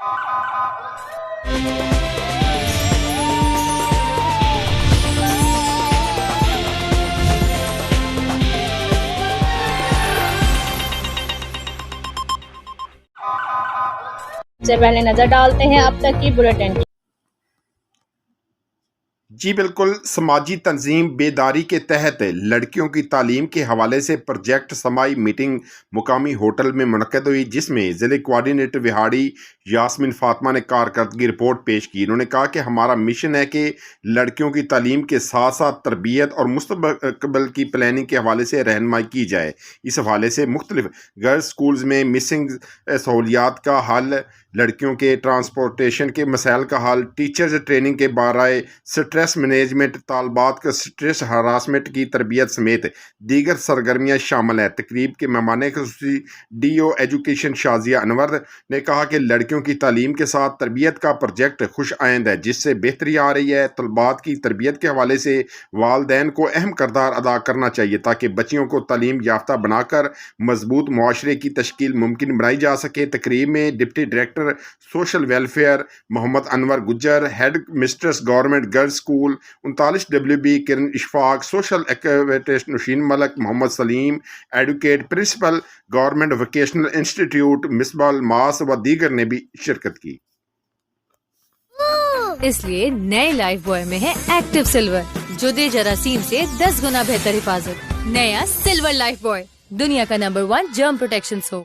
سے پہلے نظر ڈالتے ہیں اب تک کی بلیٹن کی۔ جی بالکل، سماجی تنظیم بیداری کے تحت لڑکیوں کی تعلیم کے حوالے سے پروجیکٹ سمائی میٹنگ مقامی ہوٹل میں منعقد ہوئی، جس میں ضلع کوآرڈینیٹر وہاڑی یاسمین فاطمہ نے کارکردگی رپورٹ پیش کی۔ انہوں نے کہا کہ ہمارا مشن ہے کہ لڑکیوں کی تعلیم کے ساتھ ساتھ تربیت اور مستقبل کی پلاننگ کے حوالے سے رہنمائی کی جائے۔ اس حوالے سے مختلف گرلز سکولز میں مسنگ سہولیات کا حل، لڑکیوں کے ٹرانسپورٹیشن کے مسائل کا حل، ٹیچرز ٹریننگ کے بارے سٹریس مینجمنٹ، طالبات کا سٹریس ہراسمنٹ کی تربیت سمیت دیگر سرگرمیاں شامل ہیں۔ تقریب کے مہمان خصوصی ڈی او ایجوکیشن شازیہ انور نے کہا کہ لڑکیوں کی تعلیم کے ساتھ تربیت کا پروجیکٹ خوش آئند ہے، جس سے بہتری آ رہی ہے۔ طلبات کی تربیت کے حوالے سے والدین کو اہم کردار ادا کرنا چاہیے تاکہ بچیوں کو تعلیم یافتہ بنا کر مضبوط معاشرے کی تشکیل ممکن بنائی جا سکے۔ تقریب میں deputy director social welfare Muhammad Anwar Gujjar, head mistress government girls school 39WB Kiran Ashfaq, social activist Nosheen Malik, Muhammad Saleem, advocate principal government vocational institute Misbah Almas و دیگر نے بھی شرکت کی۔ اس لیے نئے لائف بوائے میں ہے ایکٹیو سلور، جو دے جراثیم سے 10 گنا بہتر حفاظت۔ نیا سلور لائف بوائے، دنیا کا نمبر 1 جرم پروٹیکشن سوپ۔